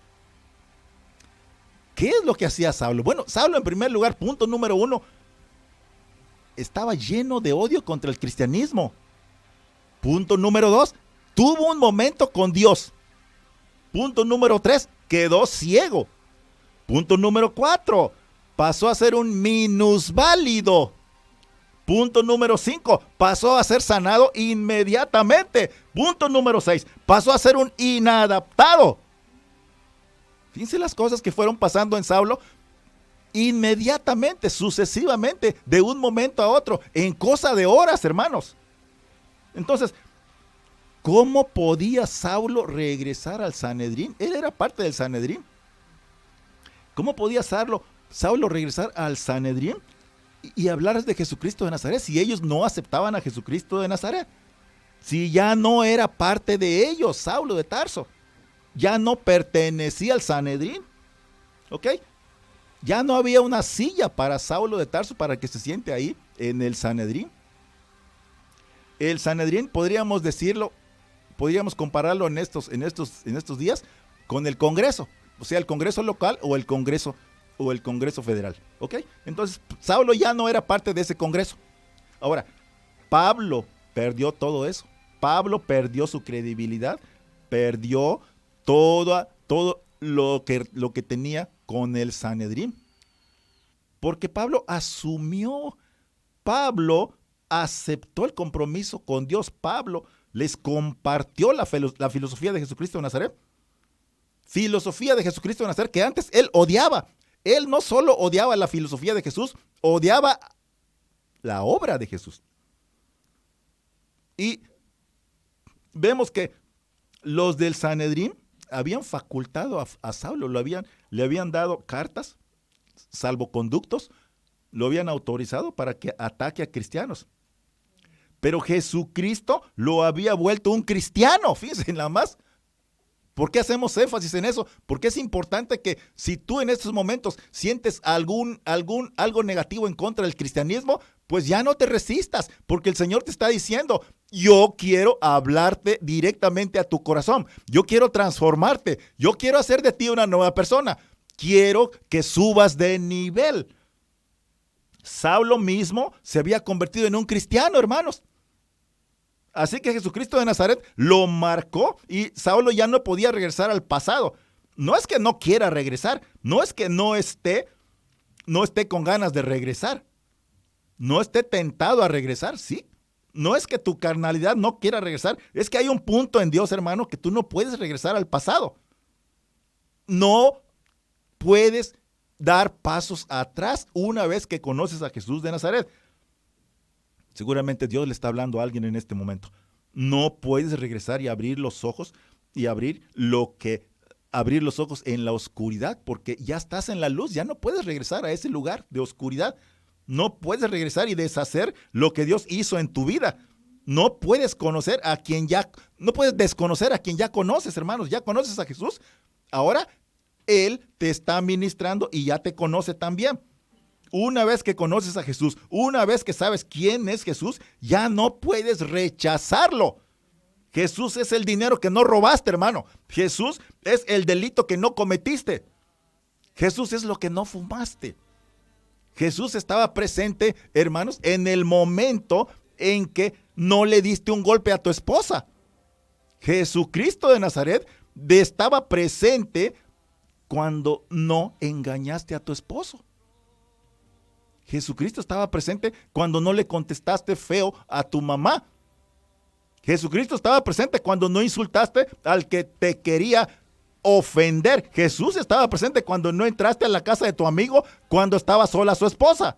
¿qué es lo que hacía Saulo? Bueno, Saulo en primer lugar, punto número 1, estaba lleno de odio contra el cristianismo. Punto número 2, tuvo un momento con Dios. Punto número 3, quedó ciego. Punto número 4, pasó a ser un minusválido. Punto número 5, pasó a ser sanado inmediatamente. Punto número 6, pasó a ser un inadaptado. Fíjense las cosas que fueron pasando en Saulo inmediatamente, sucesivamente, de un momento a otro, en cosa de horas, hermanos. Entonces, ¿cómo podía Saulo regresar al Sanedrín? Él era parte del Sanedrín. ¿Cómo podía Saulo regresar al Sanedrín y hablar de Jesucristo de Nazaret si ellos no aceptaban a Jesucristo de Nazaret? Si ya no era parte de ellos, Saulo de Tarso. Ya no pertenecía al Sanedrín. ¿Ok? Ya no había una silla para Saulo de Tarso para que se siente ahí en el Sanedrín. El Sanedrín, podríamos decirlo, podríamos compararlo en estos días con el Congreso, o sea, el Congreso local o el Congreso federal, ¿ok? Entonces, Saulo ya no era parte de ese Congreso. Ahora, Pablo perdió todo eso. Pablo perdió su credibilidad, perdió todo lo que tenía con el Sanedrín. Porque Pablo aceptó el compromiso con Dios. Pablo les compartió la filosofía de Jesucristo de Nazaret. Filosofía de Jesucristo de Nazaret que antes él odiaba. Él no solo odiaba la filosofía de Jesús, odiaba la obra de Jesús. Y vemos que los del Sanedrín habían facultado a Saulo, le habían dado cartas, salvoconductos, lo habían autorizado para que ataque a cristianos. Pero Jesucristo lo había vuelto un cristiano, fíjense nada más. ¿Por qué hacemos énfasis en eso? Porque es importante que si tú en estos momentos sientes algo negativo en contra del cristianismo, pues ya no te resistas, porque el Señor te está diciendo, yo quiero hablarte directamente a tu corazón, yo quiero transformarte, yo quiero hacer de ti una nueva persona, quiero que subas de nivel. Saulo mismo se había convertido en un cristiano, hermanos. Así que Jesucristo de Nazaret lo marcó y Saulo ya no podía regresar al pasado. No es que no quiera regresar, no es que no esté con ganas de regresar, no esté tentado a regresar, sí. No es que tu carnalidad no quiera regresar, es que hay un punto en Dios, hermano, que tú no puedes regresar al pasado. No puedes dar pasos atrás una vez que conoces a Jesús de Nazaret. Seguramente Dios le está hablando a alguien en este momento. No puedes regresar y abrir los ojos y abrir los ojos en la oscuridad, porque ya estás en la luz, ya no puedes regresar a ese lugar de oscuridad. No puedes regresar y deshacer lo que Dios hizo en tu vida. No puedes desconocer a quien ya conoces, hermanos. Ya conoces a Jesús. Ahora Él te está ministrando y ya te conoce también. Una vez que conoces a Jesús, una vez que sabes quién es Jesús, ya no puedes rechazarlo. Jesús es el dinero que no robaste, hermano. Jesús es el delito que no cometiste. Jesús es lo que no fumaste. Jesús estaba presente, hermanos, en el momento en que no le diste un golpe a tu esposa. Jesucristo de Nazaret estaba presente cuando no engañaste a tu esposo. Jesucristo estaba presente cuando no le contestaste feo a tu mamá. Jesucristo estaba presente cuando no insultaste al que te quería ofender. Jesús estaba presente cuando no entraste a la casa de tu amigo cuando estaba sola su esposa.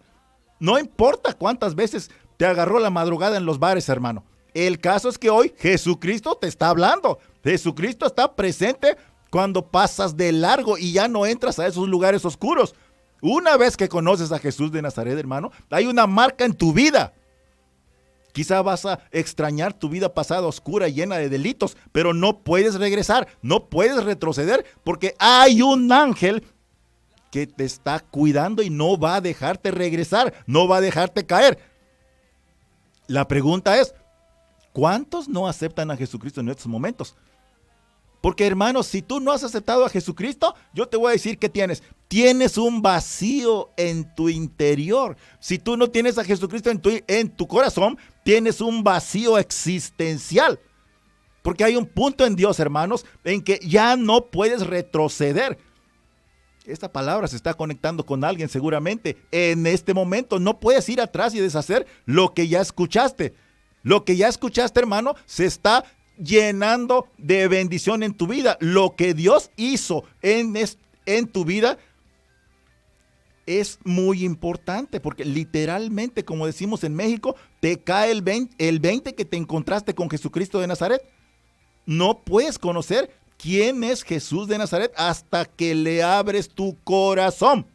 No importa cuántas veces te agarró la madrugada en los bares, hermano. El caso es que hoy Jesucristo te está hablando. Jesucristo está presente cuando pasas de largo y ya no entras a esos lugares oscuros. Una vez que conoces a Jesús de Nazaret, hermano, hay una marca en tu vida. Quizá vas a extrañar tu vida pasada oscura, llena de delitos, pero no puedes regresar, no puedes retroceder, porque hay un ángel que te está cuidando y no va a dejarte regresar, no va a dejarte caer. La pregunta es, ¿cuántos no aceptan a Jesucristo en estos momentos? Porque, hermanos, si tú no has aceptado a Jesucristo, yo te voy a decir que tienes un vacío en tu interior. Si tú no tienes a Jesucristo en tu corazón, tienes un vacío existencial. Porque hay un punto en Dios, hermanos, en que ya no puedes retroceder. Esta palabra se está conectando con alguien seguramente. En este momento no puedes ir atrás y deshacer lo que ya escuchaste. Lo que ya escuchaste, hermano, se está llenando de bendición en tu vida. Lo que Dios hizo en tu vida es muy importante, porque literalmente, como decimos en México, te cae el 20 que te encontraste con Jesucristo de Nazaret. No puedes conocer quién es Jesús de Nazaret hasta que le abres tu corazón.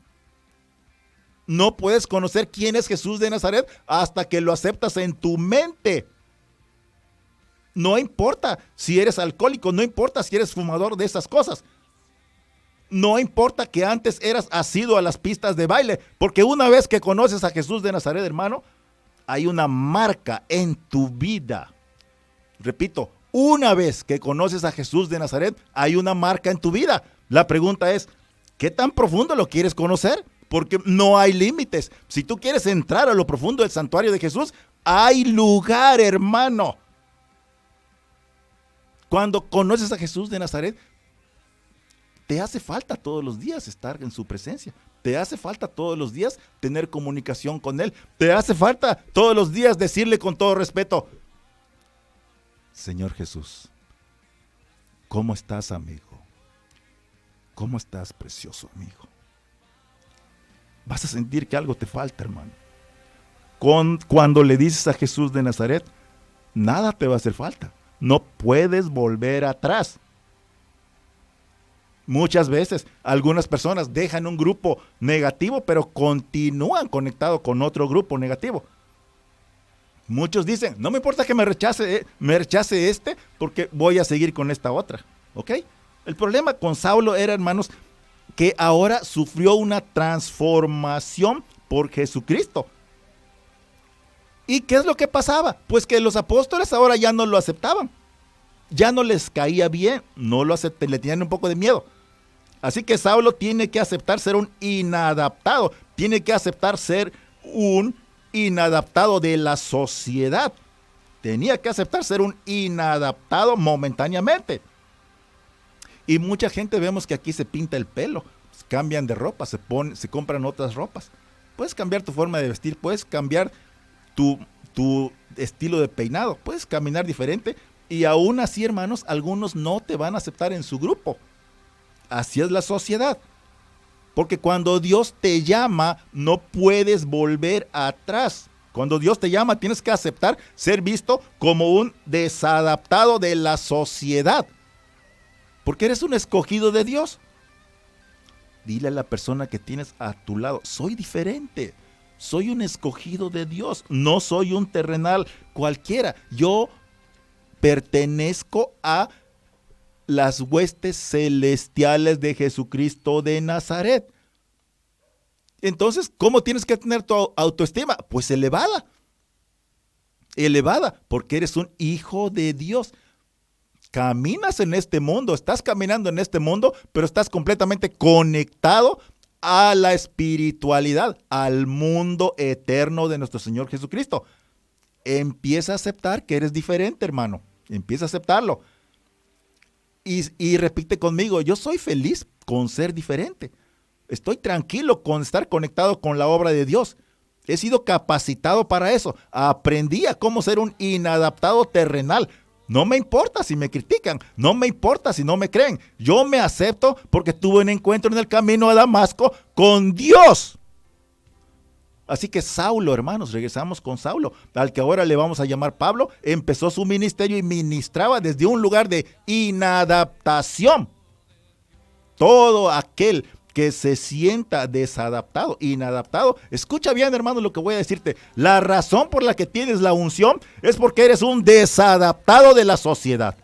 No puedes conocer quién es Jesús de Nazaret hasta que lo aceptas en tu mente. No importa si eres alcohólico, no importa si eres fumador de esas cosas. No importa que antes eras asiduo a las pistas de baile, porque una vez que conoces a Jesús de Nazaret, hermano, hay una marca en tu vida. Repito, una vez que conoces a Jesús de Nazaret, hay una marca en tu vida. La pregunta es, ¿qué tan profundo lo quieres conocer? Porque no hay límites. Si tú quieres entrar a lo profundo del santuario de Jesús, hay lugar, hermano. Cuando conoces a Jesús de Nazaret, te hace falta todos los días estar en su presencia. Te hace falta todos los días tener comunicación con Él. Te hace falta todos los días decirle con todo respeto, Señor Jesús, ¿cómo estás, amigo? ¿Cómo estás, precioso amigo? Vas a sentir que algo te falta, hermano. Cuando le dices a Jesús de Nazaret, nada te va a hacer falta. No puedes volver atrás. Muchas veces algunas personas dejan un grupo negativo, pero continúan conectados con otro grupo negativo. Muchos dicen, no me importa que me rechace este, porque voy a seguir con esta otra. ¿Ok? El problema con Saulo era, hermanos, que ahora sufrió una transformación por Jesucristo. ¿Y qué es lo que pasaba? Pues que los apóstoles ahora ya no lo aceptaban. Ya no les caía bien, no lo aceptaban, le tenían un poco de miedo. Así que Saulo tiene que aceptar ser un inadaptado, tiene que aceptar ser un inadaptado de la sociedad. Tenía que aceptar ser un inadaptado momentáneamente. Y mucha gente vemos que aquí se pinta el pelo, cambian de ropa, se compran otras ropas. Puedes cambiar tu forma de vestir, puedes cambiar tu estilo de peinado, puedes caminar diferente y aún así, hermanos, algunos no te van a aceptar en su grupo. Así es la sociedad. Porque cuando Dios te llama, no puedes volver atrás. Cuando Dios te llama, tienes que aceptar ser visto como un desadaptado de la sociedad. Porque eres un escogido de Dios. Dile a la persona que tienes a tu lado, soy diferente. Soy un escogido de Dios. No soy un terrenal cualquiera. Yo pertenezco a las huestes celestiales de Jesucristo de Nazaret. Entonces, ¿cómo tienes que tener tu autoestima? Pues elevada. Elevada, porque eres un hijo de Dios. Caminas en este mundo, estás caminando en este mundo, pero estás completamente conectado a la espiritualidad, al mundo eterno de nuestro Señor Jesucristo. Empieza a aceptar que eres diferente, hermano. Empieza a aceptarlo. Y repite conmigo, yo soy feliz con ser diferente. Estoy tranquilo con estar conectado con la obra de Dios. He sido capacitado para eso. Aprendí a cómo ser un inadaptado terrenal. No me importa si me critican, no me importa si no me creen. Yo me acepto porque tuve un encuentro en el camino a Damasco con Dios. Así que Saulo, hermanos, regresamos con Saulo, al que ahora le vamos a llamar Pablo, empezó su ministerio y ministraba desde un lugar de inadaptación. Todo aquel que se sienta desadaptado, inadaptado, escucha bien, hermano, lo que voy a decirte. La razón por la que tienes la unción es porque eres un desadaptado de la sociedad,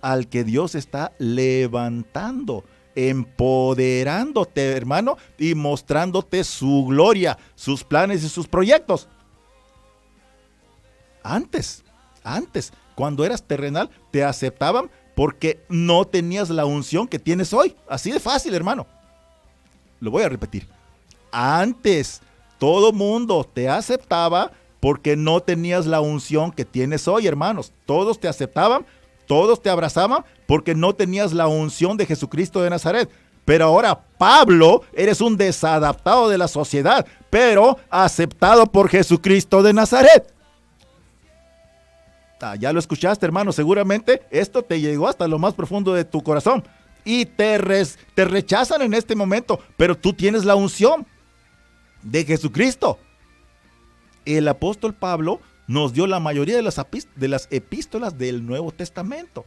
al que Dios está levantando, empoderándote, hermano, y mostrándote su gloria, sus planes y sus proyectos. Antes, cuando eras terrenal, te aceptaban porque no tenías la unción que tienes hoy. Así de fácil, hermano. Lo voy a repetir. Antes, todo mundo te aceptaba porque no tenías la unción que tienes hoy, hermanos. Todos te aceptaban, todos te abrazaban porque no tenías la unción de Jesucristo de Nazaret. Pero ahora, Pablo, eres un desadaptado de la sociedad, pero aceptado por Jesucristo de Nazaret. Ya lo escuchaste, hermano. Seguramente esto te llegó hasta lo más profundo de tu corazón. Y te rechazan en este momento, pero tú tienes la unción de Jesucristo. El apóstol Pablo nos dio la mayoría de las epístolas del Nuevo Testamento.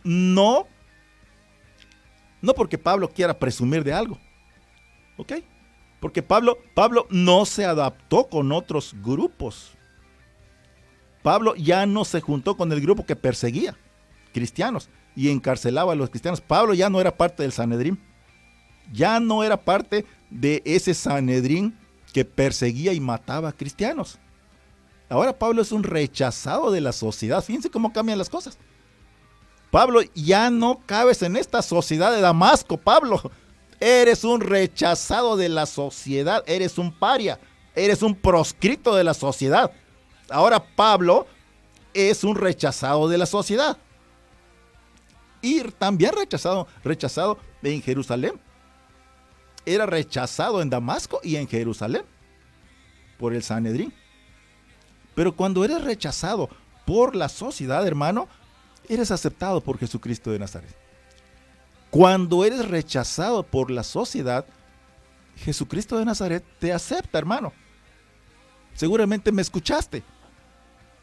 No porque Pablo quiera presumir de algo, ¿ok? Porque Pablo no se adaptó con otros grupos. Pablo ya no se juntó con el grupo que perseguía cristianos y encarcelaba a los cristianos. Pablo ya no era parte del Sanedrín. Ya no era parte de ese Sanedrín que perseguía y mataba a cristianos. Ahora Pablo es un rechazado de la sociedad. Fíjense cómo cambian las cosas. Pablo, ya no cabes en esta sociedad de Damasco, Pablo. Eres un rechazado de la sociedad. Eres un paria. Eres un proscrito de la sociedad. Ahora Pablo es un rechazado de la sociedad. Y también rechazado en Jerusalén. Era rechazado en Damasco y en Jerusalén por el Sanedrín. Pero cuando eres rechazado por la sociedad, hermano, eres aceptado por Jesucristo de Nazaret. Cuando eres rechazado por la sociedad, Jesucristo de Nazaret te acepta, hermano. Seguramente me escuchaste.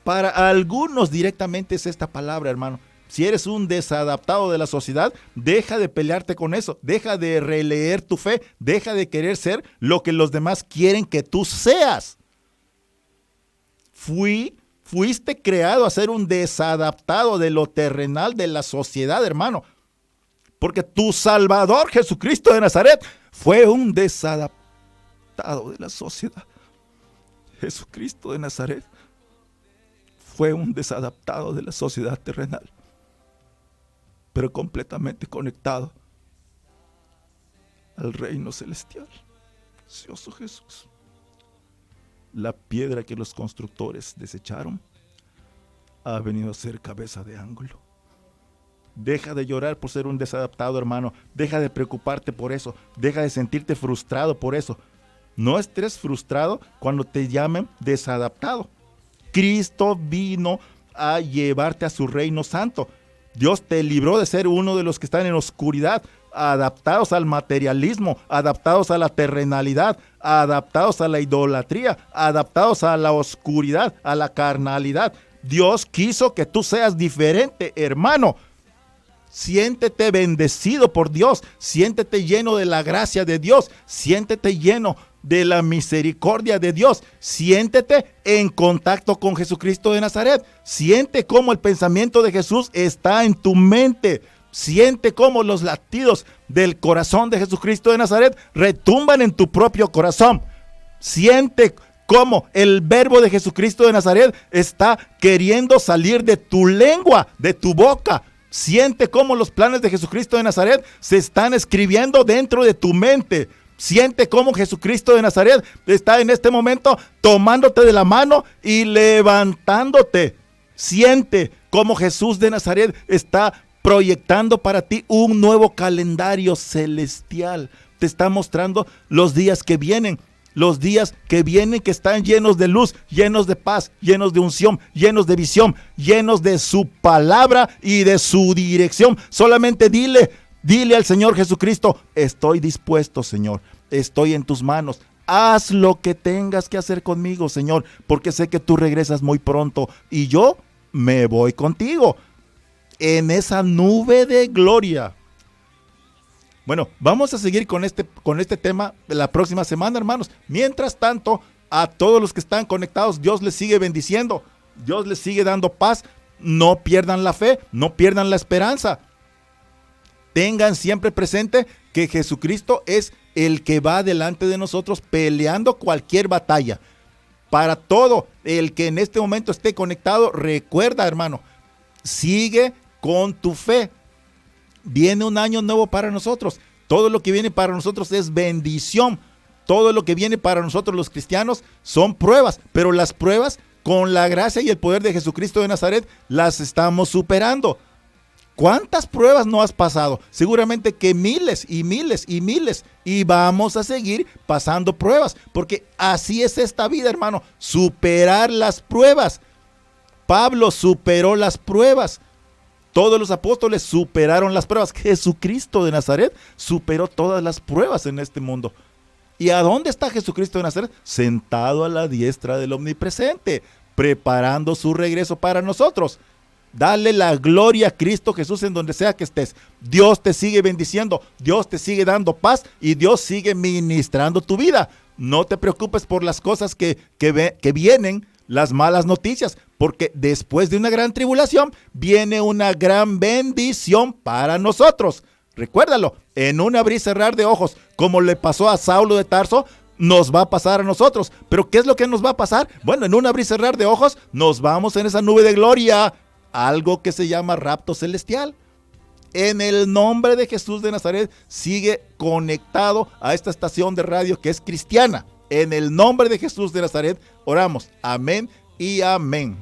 Para algunos directamente es esta palabra, hermano. Si eres un desadaptado de la sociedad, deja de pelearte con eso, deja de releer tu fe, deja de querer ser lo que los demás quieren que tú seas. Fuiste creado a ser un desadaptado de lo terrenal de la sociedad, hermano. Porque tu Salvador, Jesucristo de Nazaret, fue un desadaptado de la sociedad. Jesucristo de Nazaret fue un desadaptado de la sociedad terrenal, pero completamente conectado al reino celestial. Precioso Jesús. La piedra que los constructores desecharon ha venido a ser cabeza de ángulo. Deja de llorar por ser un desadaptado, hermano. Deja de preocuparte por eso. Deja de sentirte frustrado por eso. No estés frustrado cuando te llamen desadaptado. Cristo vino a llevarte a su reino santo. Dios te libró de ser uno de los que están en oscuridad, adaptados al materialismo, adaptados a la terrenalidad, adaptados a la idolatría, adaptados a la oscuridad, a la carnalidad. Dios quiso que tú seas diferente, hermano. Siéntete bendecido por Dios, siéntete lleno de la gracia de Dios, siéntete lleno de la misericordia de Dios, siéntete en contacto con Jesucristo de Nazaret, siente cómo el pensamiento de Jesús está en tu mente, siente cómo los latidos del corazón de Jesucristo de Nazaret retumban en tu propio corazón, siente cómo el verbo de Jesucristo de Nazaret está queriendo salir de tu lengua, de tu boca. Siente cómo los planes de Jesucristo de Nazaret se están escribiendo dentro de tu mente. Siente cómo Jesucristo de Nazaret está en este momento tomándote de la mano y levantándote. Siente cómo Jesús de Nazaret está proyectando para ti un nuevo calendario celestial. Te está mostrando los días que vienen. Los días que vienen que están llenos de luz, llenos de paz, llenos de unción, llenos de visión, llenos de su palabra y de su dirección. Solamente dile al Señor Jesucristo, estoy dispuesto, Señor, estoy en tus manos. Haz lo que tengas que hacer conmigo, Señor, porque sé que tú regresas muy pronto y yo me voy contigo en esa nube de gloria. Bueno, vamos a seguir con este tema la próxima semana, hermanos. Mientras tanto, a todos los que están conectados, Dios les sigue bendiciendo. Dios les sigue dando paz. No pierdan la fe, no pierdan la esperanza. Tengan siempre presente que Jesucristo es el que va delante de nosotros peleando cualquier batalla. Para todo el que en este momento esté conectado, recuerda, hermano, sigue con tu fe. Viene un año nuevo para nosotros. Todo lo que viene para nosotros es bendición. Todo lo que viene para nosotros los cristianos son pruebas. Pero las pruebas, con la gracia y el poder de Jesucristo de Nazaret, las estamos superando. ¿Cuántas pruebas no has pasado? Seguramente que miles y miles y miles. Y vamos a seguir pasando pruebas. Porque así es esta vida, hermano. Superar las pruebas. Pablo superó las pruebas. Todos los apóstoles superaron las pruebas. Jesucristo de Nazaret superó todas las pruebas en este mundo. ¿Y a dónde está Jesucristo de Nazaret? Sentado a la diestra del Omnipresente, preparando su regreso para nosotros. Dale la gloria a Cristo Jesús en donde sea que estés. Dios te sigue bendiciendo, Dios te sigue dando paz y Dios sigue ministrando tu vida. No te preocupes por las cosas que vienen, las malas noticias, porque después de una gran tribulación viene una gran bendición para nosotros. Recuérdalo, en un abrir y cerrar de ojos, como le pasó a Saulo de Tarso, nos va a pasar a nosotros. ¿Pero qué es lo que nos va a pasar? Bueno, en un abrir y cerrar de ojos nos vamos en esa nube de gloria, algo que se llama rapto celestial. En el nombre de Jesús de Nazaret, sigue conectado a esta estación de radio que es cristiana. En el nombre de Jesús de Nazaret, oramos. Amén y amén.